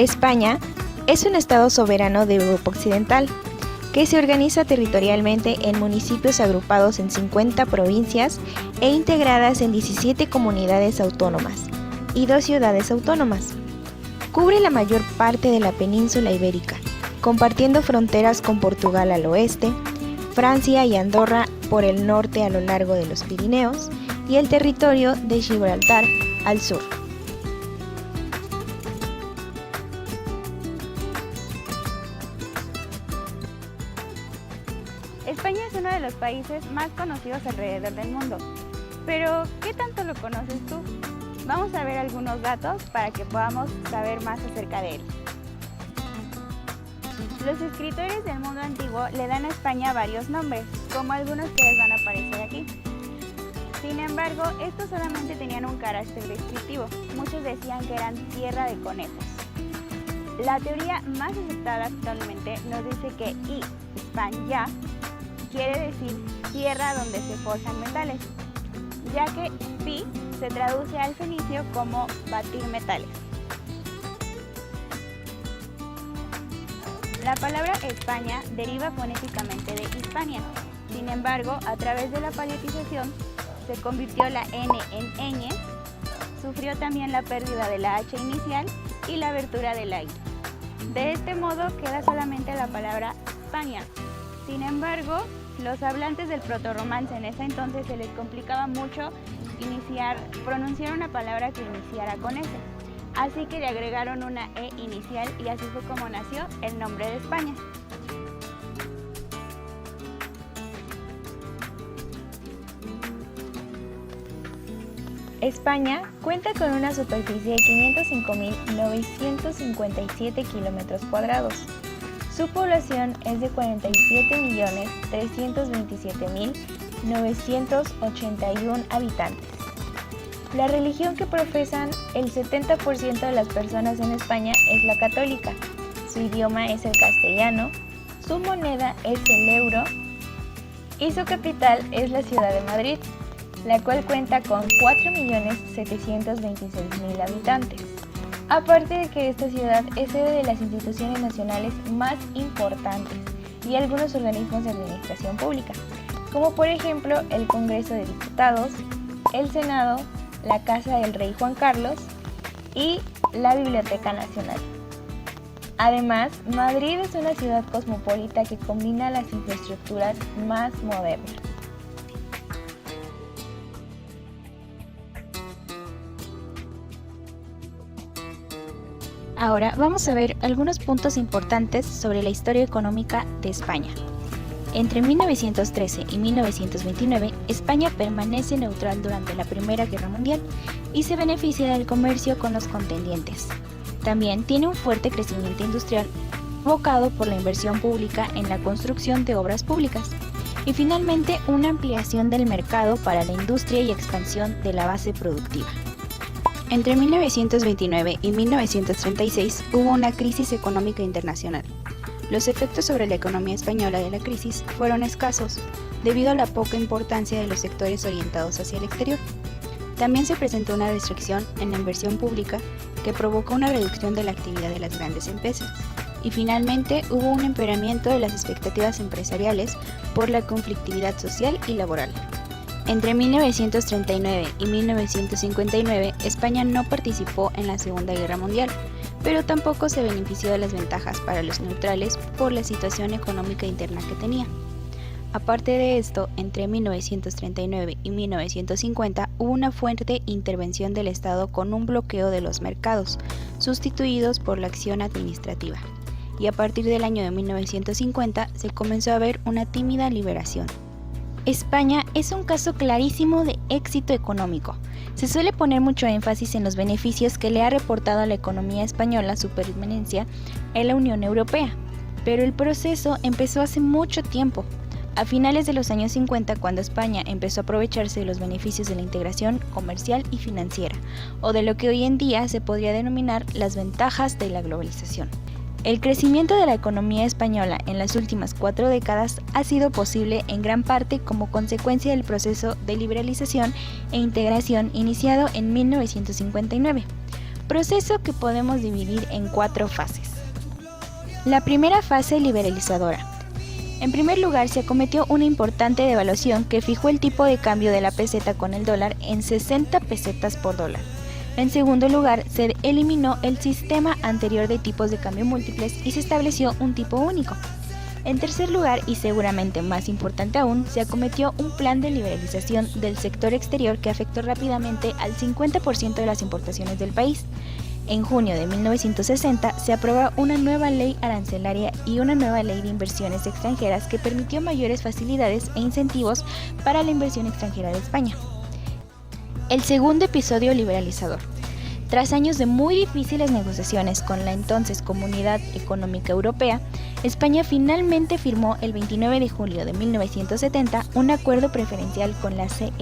España es un estado soberano de Europa Occidental, que se organiza territorialmente en municipios agrupados en 50 provincias e integradas en 17 comunidades autónomas y 2 ciudades autónomas. Cubre la mayor parte de la península ibérica, compartiendo fronteras con Portugal al oeste, Francia y Andorra por el norte a lo largo de los Pirineos y el territorio de Gibraltar al sur. España es uno de los países más conocidos alrededor del mundo, pero ¿qué tanto lo conoces tú? Vamos a ver algunos datos para que podamos saber más acerca de él. Los escritores del mundo antiguo le dan a España varios nombres, como algunos que les van a aparecer aquí. Sin embargo, estos solamente tenían un carácter descriptivo. Muchos decían que eran tierra de conejos. La teoría más aceptada actualmente nos dice que Hispania quiere decir tierra donde se forjan metales, ya que Pi se traduce al fenicio como batir metales. La palabra España deriva fonéticamente de Hispania. Sin embargo, a través de la paletización se convirtió la N en ñ, sufrió también la pérdida de la H inicial y la abertura de la I. De este modo queda solamente la palabra España. Sin embargo, los hablantes del protorromance en ese entonces se les complicaba mucho pronunciar una palabra que iniciara con S. Así que le agregaron una E inicial y así fue como nació el nombre de España. España cuenta con una superficie de 505.957 kilómetros cuadrados. Su población es de 47.327.981 habitantes. La religión que profesan el 70% de las personas en España es la católica. Su idioma es el castellano, su moneda es el euro y su capital es la ciudad de Madrid, la cual cuenta con 4.726.000 habitantes. Aparte de que esta ciudad es sede de las instituciones nacionales más importantes y algunos organismos de administración pública, como por ejemplo el Congreso de Diputados, el Senado, la Casa del Rey Juan Carlos y la Biblioteca Nacional. Además, Madrid es una ciudad cosmopolita que combina las infraestructuras más modernas. Ahora vamos a ver algunos puntos importantes sobre la historia económica de España. Entre 1913 y 1929, España permanece neutral durante la Primera Guerra Mundial y se beneficia del comercio con los contendientes. También tiene un fuerte crecimiento industrial provocado por la inversión pública en la construcción de obras públicas y finalmente una ampliación del mercado para la industria y expansión de la base productiva. Entre 1929 y 1936 hubo una crisis económica internacional. Los efectos sobre la economía española de la crisis fueron escasos, debido a la poca importancia de los sectores orientados hacia el exterior. También se presentó una restricción en la inversión pública que provocó una reducción de la actividad de las grandes empresas. Y finalmente hubo un empeoramiento de las expectativas empresariales por la conflictividad social y laboral. Entre 1939 y 1959, España no participó en la Segunda Guerra Mundial, pero tampoco se benefició de las ventajas para los neutrales por la situación económica interna que tenía. Aparte de esto, entre 1939 y 1950 hubo una fuerte intervención del Estado con un bloqueo de los mercados, sustituidos por la acción administrativa. Y a partir del año de 1950 se comenzó a ver una tímida liberación. España es un caso clarísimo de éxito económico. Se suele poner mucho énfasis en los beneficios que le ha reportado a la economía española su permanencia en la Unión Europea, pero el proceso empezó hace mucho tiempo. A finales de los años 50, cuando España empezó a aprovecharse de los beneficios de la integración comercial y financiera, o de lo que hoy en día se podría denominar las ventajas de la globalización. El crecimiento de la economía española en las últimas 4 décadas ha sido posible en gran parte como consecuencia del proceso de liberalización e integración iniciado en 1959. proceso que podemos dividir en 4 fases. La primera fase liberalizadora. En primer lugar, se acometió una importante devaluación que fijó el tipo de cambio de la peseta con el dólar en 60 pesetas por dólar. En segundo lugar, se eliminó el sistema anterior de tipos de cambio múltiples y se estableció un tipo único. En tercer lugar, y seguramente más importante aún, se acometió un plan de liberalización del sector exterior que afectó rápidamente al 50% de las importaciones del país. En junio de 1960 se aprobó una nueva ley arancelaria y una nueva ley de inversiones extranjeras que permitió mayores facilidades e incentivos para la inversión extranjera de España. El segundo episodio liberalizador. Tras años de muy difíciles negociaciones con la entonces Comunidad Económica Europea, España finalmente firmó el 29 de julio de 1970 un acuerdo preferencial con la CEE,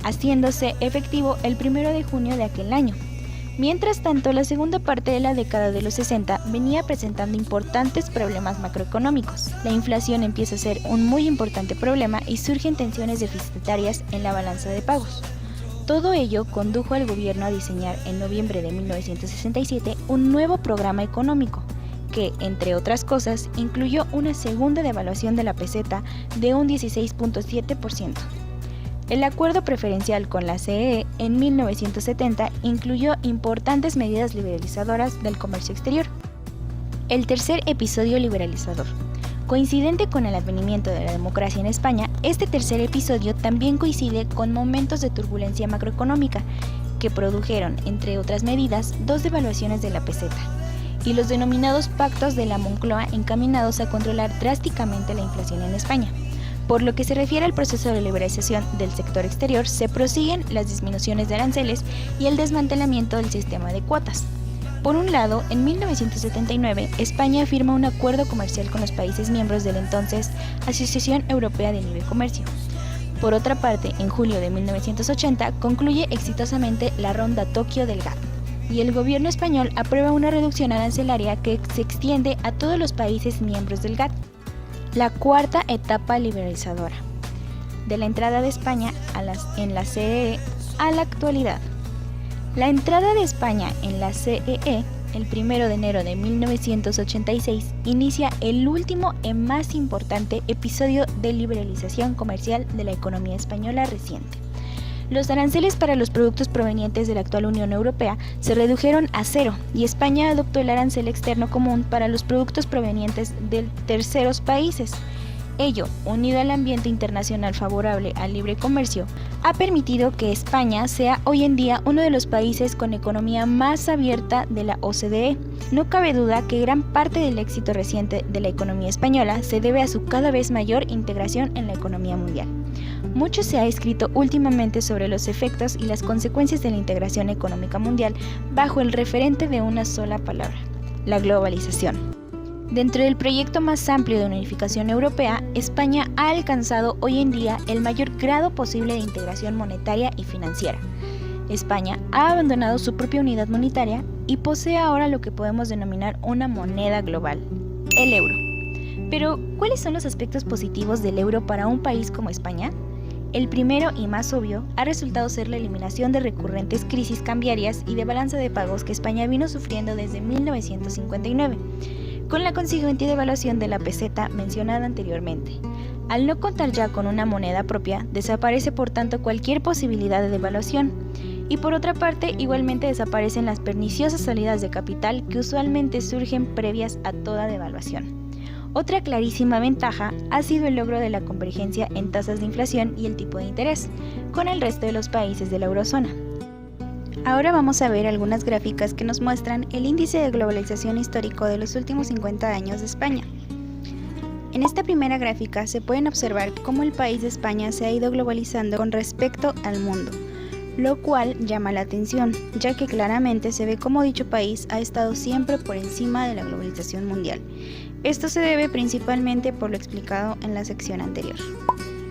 haciéndose efectivo el 1 de junio de aquel año. Mientras tanto, la segunda parte de la década de los 60 venía presentando importantes problemas macroeconómicos. La inflación empieza a ser un muy importante problema y surgen tensiones deficitarias en la balanza de pagos. Todo ello condujo al gobierno a diseñar en noviembre de 1967 un nuevo programa económico, que, entre otras cosas, incluyó una segunda devaluación de la peseta de un 16.7%. El acuerdo preferencial con la CEE en 1970 incluyó importantes medidas liberalizadoras del comercio exterior. El tercer episodio liberalizador. Coincidente con el advenimiento de la democracia en España, este tercer episodio también coincide con momentos de turbulencia macroeconómica que produjeron, entre otras medidas, 2 devaluaciones de la peseta y los denominados pactos de la Moncloa encaminados a controlar drásticamente la inflación en España. Por lo que se refiere al proceso de liberalización del sector exterior, se prosiguen las disminuciones de aranceles y el desmantelamiento del sistema de cuotas. Por un lado, en 1979, España firma un acuerdo comercial con los países miembros de la entonces Asociación Europea de Libre Comercio. Por otra parte, en julio de 1980 concluye exitosamente la ronda Tokio del GATT y el gobierno español aprueba una reducción arancelaria que se extiende a todos los países miembros del GATT. La cuarta etapa liberalizadora, de la entrada de España en la CEE a la actualidad. La entrada de España en la CEE, el 1 de enero de 1986, inicia el último y más importante episodio de liberalización comercial de la economía española reciente. Los aranceles para los productos provenientes de la actual Unión Europea se redujeron a 0 y España adoptó el arancel externo común para los productos provenientes de terceros países. Ello, unido al ambiente internacional favorable al libre comercio, ha permitido que España sea hoy en día uno de los países con economía más abierta de la OCDE. No cabe duda que gran parte del éxito reciente de la economía española se debe a su cada vez mayor integración en la economía mundial. Mucho se ha escrito últimamente sobre los efectos y las consecuencias de la integración económica mundial bajo el referente de una sola palabra: la globalización. Dentro del proyecto más amplio de unificación europea, España ha alcanzado hoy en día el mayor grado posible de integración monetaria y financiera. España ha abandonado su propia unidad monetaria y posee ahora lo que podemos denominar una moneda global, el euro. Pero, ¿cuáles son los aspectos positivos del euro para un país como España? El primero y más obvio ha resultado ser la eliminación de recurrentes crisis cambiarias y de balanza de pagos que España vino sufriendo desde 1959, con la consiguiente devaluación de la peseta mencionada anteriormente. Al no contar ya con una moneda propia, desaparece por tanto cualquier posibilidad de devaluación. Y por otra parte, igualmente desaparecen las perniciosas salidas de capital que usualmente surgen previas a toda devaluación. Otra clarísima ventaja ha sido el logro de la convergencia en tasas de inflación y el tipo de interés con el resto de los países de la eurozona. Ahora vamos a ver algunas gráficas que nos muestran el índice de globalización histórico de los últimos 50 años de España. En esta primera gráfica se pueden observar cómo el país de España se ha ido globalizando con respecto al mundo, lo cual llama la atención, ya que claramente se ve cómo dicho país ha estado siempre por encima de la globalización mundial. Esto se debe principalmente por lo explicado en la sección anterior.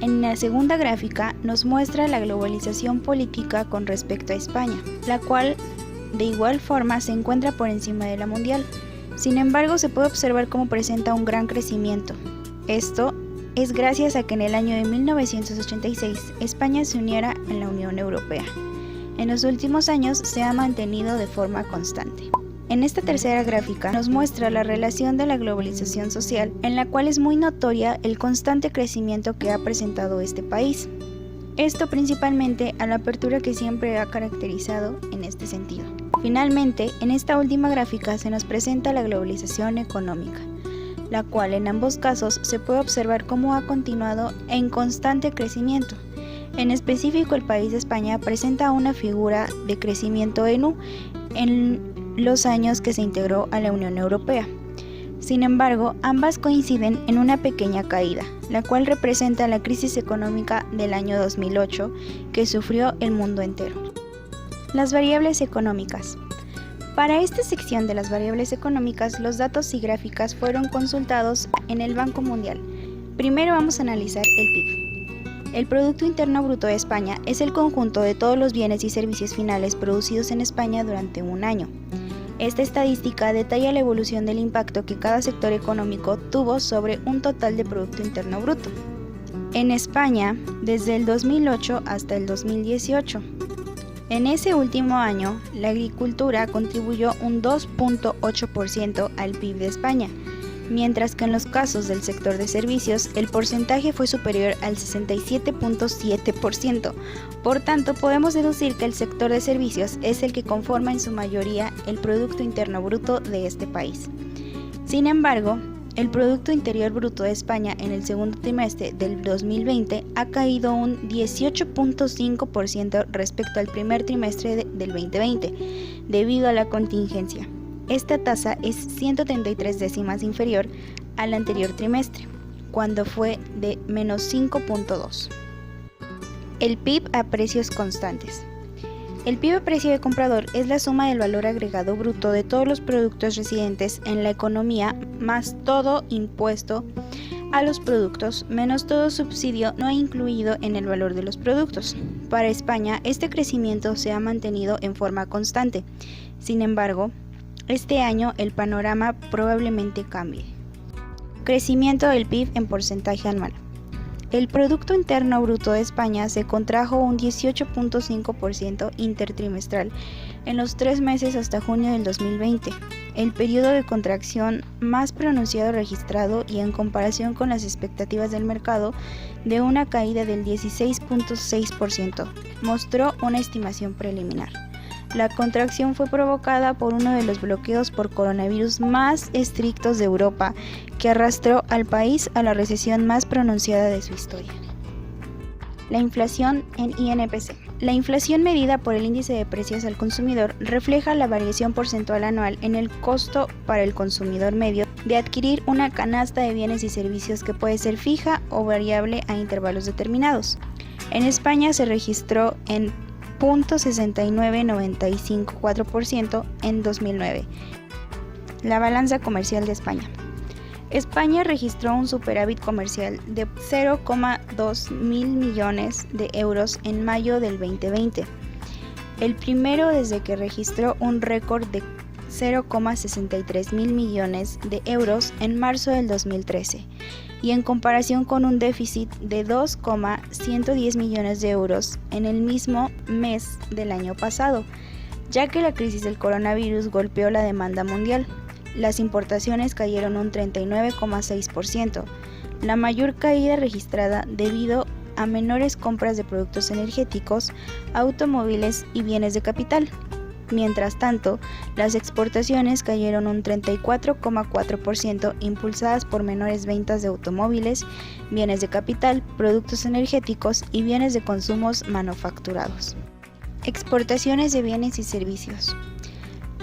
En la segunda gráfica nos muestra la globalización política con respecto a España, la cual de igual forma se encuentra por encima de la mundial. Sin embargo, se puede observar cómo presenta un gran crecimiento. Esto es gracias a que en el año de 1986 España se uniera en la Unión Europea. En los últimos años se ha mantenido de forma constante. En esta tercera gráfica nos muestra la relación de la globalización social, en la cual es muy notoria el constante crecimiento que ha presentado este país. Esto principalmente a la apertura que siempre ha caracterizado en este sentido. Finalmente, en esta última gráfica se nos presenta la globalización económica, la cual en ambos casos se puede observar cómo ha continuado en constante crecimiento. En específico, el país de España presenta una figura de crecimiento en U en los años que se integró a la Unión Europea. Sin embargo, ambas coinciden en una pequeña caída, la cual representa la crisis económica del año 2008 que sufrió el mundo entero. Las variables económicas. Para esta sección de las variables económicas, los datos y gráficas fueron consultados en el Banco Mundial. Primero vamos a analizar el PIB. El Producto Interno Bruto de España es el conjunto de todos los bienes y servicios finales producidos en España durante un año. Esta estadística detalla la evolución del impacto que cada sector económico tuvo sobre un total de Producto Interno Bruto. En España, desde el 2008 hasta el 2018. En ese último año, la agricultura contribuyó un 2.8% al PIB de España, mientras que en los casos del sector de servicios el porcentaje fue superior al 67.7%. Por tanto, podemos deducir que el sector de servicios es el que conforma en su mayoría el Producto Interno Bruto de este país. Sin embargo, el Producto Interior Bruto de España en el segundo trimestre del 2020 ha caído un 18.5% respecto al primer trimestre del 2020, debido a la contingencia. Esta tasa es 133 décimas inferior al anterior trimestre, cuando fue de menos 5.2. El PIB a precios constantes. El PIB a precio de comprador es la suma del valor agregado bruto de todos los productos residentes en la economía más todo impuesto a los productos menos todo subsidio no incluido en el valor de los productos. Para España, este crecimiento se ha mantenido en forma constante. Sin embargo, este año el panorama probablemente cambie. Crecimiento del PIB en porcentaje anual. El Producto Interno Bruto de España se contrajo un 18.5% intertrimestral en los 3 meses hasta junio del 2020, el periodo de contracción más pronunciado registrado y en comparación con las expectativas del mercado de una caída del 16.6%, mostró una estimación preliminar. La contracción fue provocada por uno de los bloqueos por coronavirus más estrictos de Europa, que arrastró al país a la recesión más pronunciada de su historia. La inflación en INPC. La inflación medida por el índice de precios al consumidor refleja la variación porcentual anual en el costo para el consumidor medio de adquirir una canasta de bienes y servicios que puede ser fija o variable a intervalos determinados. En España se registró en 0.6995% en 2009. La balanza comercial de España. España registró un superávit comercial de 0,2 mil millones de euros en mayo del 2020, el primero desde que registró un récord de 0,63 mil millones de euros en marzo del 2013, y en comparación con un déficit de 2,110 millones de euros en el mismo mes del año pasado, ya que la crisis del coronavirus golpeó la demanda mundial. Las importaciones cayeron un 39,6%, la mayor caída registrada debido a menores compras de productos energéticos, automóviles y bienes de capital. Mientras tanto, las exportaciones cayeron un 34,4%, impulsadas por menores ventas de automóviles, bienes de capital, productos energéticos y bienes de consumos manufacturados. Exportaciones de bienes y servicios.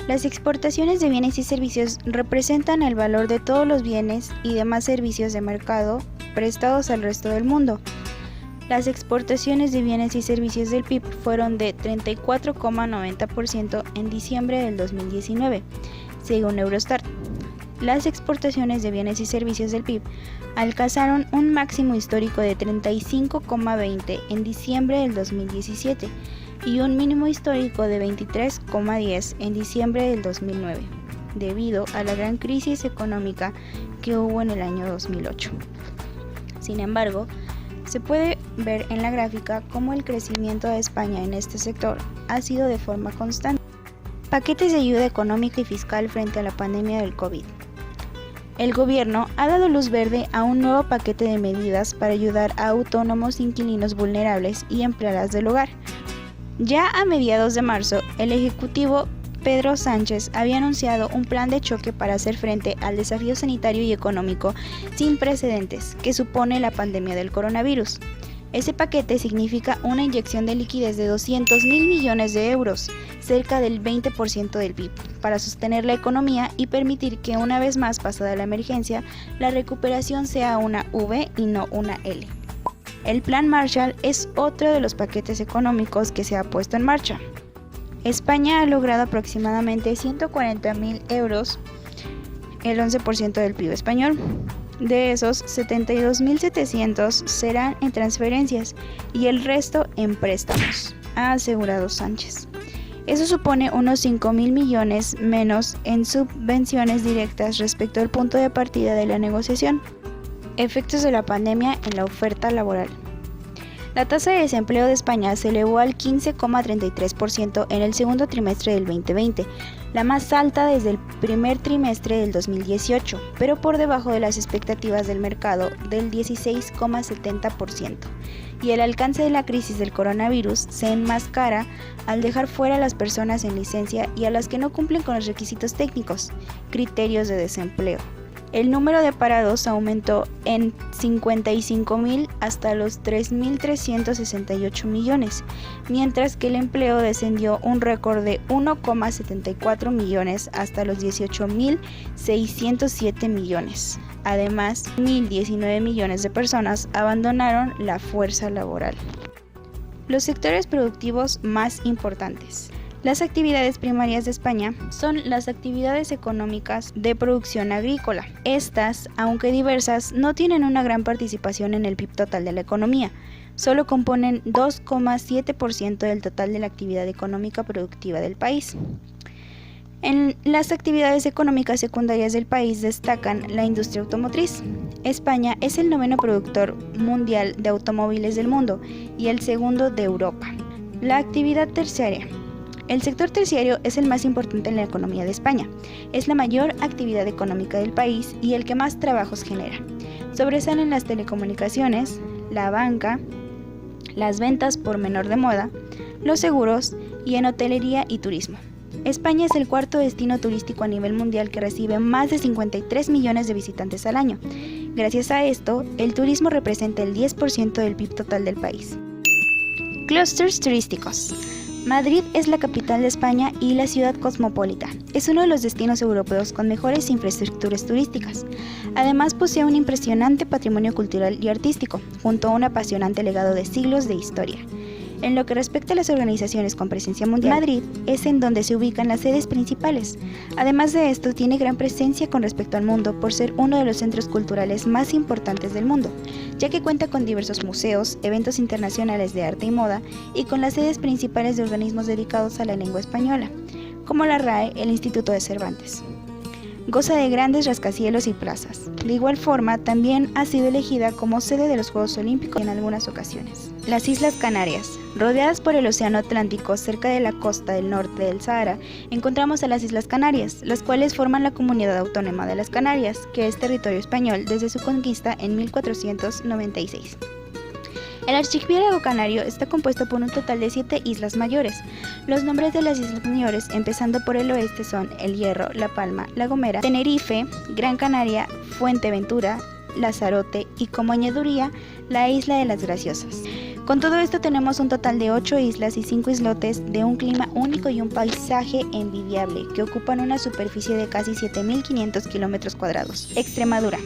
Las exportaciones de bienes y servicios representan el valor de todos los bienes y demás servicios de mercado prestados al resto del mundo. Las exportaciones de bienes y servicios del PIB fueron de 34,90% en diciembre del 2019, según Eurostat. Las exportaciones de bienes y servicios del PIB alcanzaron un máximo histórico de 35,20% en diciembre del 2017 y un mínimo histórico de 23,10% en diciembre del 2009, debido a la gran crisis económica que hubo en el año 2008. Sin embargo, Se puede ver en la gráfica cómo el crecimiento de España en este sector ha sido de forma constante. Paquetes de ayuda económica y fiscal frente a la pandemia del COVID. El gobierno ha dado luz verde a un nuevo paquete de medidas para ayudar a autónomos, inquilinos vulnerables y empleadas del hogar. Ya a mediados de marzo, el ejecutivo Pedro Sánchez había anunciado un plan de choque para hacer frente al desafío sanitario y económico sin precedentes que supone la pandemia del coronavirus. Ese paquete significa una inyección de liquidez de 200.000 millones de euros, cerca del 20% del PIB, para sostener la economía y permitir que una vez más pasada la emergencia, la recuperación sea una V y no una L. El Plan Marshall es otro de los paquetes económicos que se ha puesto en marcha. España ha logrado aproximadamente 140.000 euros, el 11% del PIB español. De esos, 72.700 serán en transferencias y el resto en préstamos, ha asegurado Sánchez. Eso supone unos 5.000 millones menos en subvenciones directas respecto al punto de partida de la negociación. Efectos de la pandemia en la oferta laboral. La tasa de desempleo de España se elevó al 15,33% en el segundo trimestre del 2020, la más alta desde el primer trimestre del 2018, pero por debajo de las expectativas del mercado del 16,70%. Y el alcance de la crisis del coronavirus se enmascara al dejar fuera a las personas en licencia y a las que no cumplen con los requisitos técnicos, criterios de desempleo. El número de parados aumentó en 55.000 hasta los 3.368 millones, mientras que el empleo descendió un récord de 1,74 millones hasta los 18.607 millones. Además, 1.019 millones de personas abandonaron la fuerza laboral. Los sectores productivos más importantes. Las actividades primarias de España son las actividades económicas de producción agrícola. Estas, aunque diversas, no tienen una gran participación en el PIB total de la economía. Solo componen 2,7% del total de la actividad económica productiva del país. En las actividades económicas secundarias del país destacan la industria automotriz. España es el noveno productor mundial de automóviles del mundo y el segundo de Europa. La actividad terciaria. El sector terciario es el más importante en la economía de España. Es la mayor actividad económica del país y el que más trabajos genera. Sobresalen las telecomunicaciones, la banca, las ventas por menor de moda, los seguros y en hotelería y turismo. España es el cuarto destino turístico a nivel mundial que recibe más de 53 millones de visitantes al año. Gracias a esto, el turismo representa el 10% del PIB total del país. Clústeres turísticos. Madrid es la capital de España y la ciudad cosmopolita. Es uno de los destinos europeos con mejores infraestructuras turísticas. Además posee un impresionante patrimonio cultural y artístico, junto a un apasionante legado de siglos de historia. En lo que respecta a las organizaciones con presencia mundial, Madrid es en donde se ubican las sedes principales. Además de esto, tiene gran presencia con respecto al mundo por ser uno de los centros culturales más importantes del mundo, ya que cuenta con diversos museos, eventos internacionales de arte y moda y con las sedes principales de organismos dedicados a la lengua española, como la RAE, el Instituto de Cervantes. Goza de grandes rascacielos y plazas. De igual forma, también ha sido elegida como sede de los Juegos Olímpicos en algunas ocasiones. Las Islas Canarias. Rodeadas por el Océano Atlántico cerca de la costa del norte del Sahara, encontramos a las Islas Canarias, las cuales forman la Comunidad Autónoma de las Canarias, que es territorio español desde su conquista en 1496. El archipiélago canario está compuesto por un total de 7 islas mayores. Los nombres de las islas mayores, empezando por el oeste, son El Hierro, La Palma, La Gomera, Tenerife, Gran Canaria, Fuerteventura, Lanzarote y, como añadiduría, la Isla de las Graciosas. Con todo esto tenemos un total de 8 islas y 5 islotes de un clima único y un paisaje envidiable, que ocupan una superficie de casi 7.500 kilómetros cuadrados. Extremadura.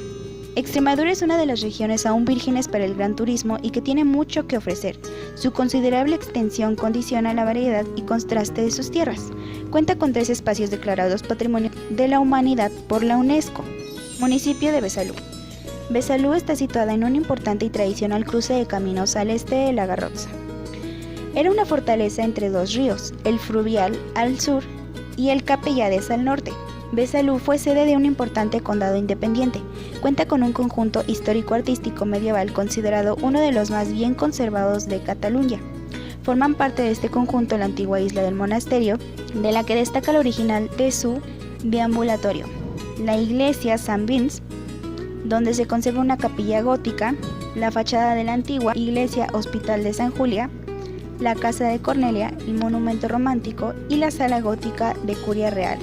Extremadura es una de las regiones aún vírgenes para el gran turismo y que tiene mucho que ofrecer. Su considerable extensión condiciona la variedad y contraste de sus tierras. Cuenta con 3 espacios declarados Patrimonio de la Humanidad por la UNESCO. Municipio de Besalú. Besalú está situada en un importante y tradicional cruce de caminos al este de la Garrotxa. Era una fortaleza entre 2 ríos, el Fluvial al sur y el Capellades al norte. Besalú fue sede de un importante condado independiente. Cuenta con un conjunto histórico-artístico medieval considerado uno de los más bien conservados de Cataluña. Forman parte de este conjunto la antigua isla del monasterio, de la que destaca el original de su deambulatorio, la iglesia Sant Vins, donde se conserva una capilla gótica, la fachada de la antigua iglesia Hospital de San Julia, la casa de Cornelia, el monumento romántico y la sala gótica de Curia Real.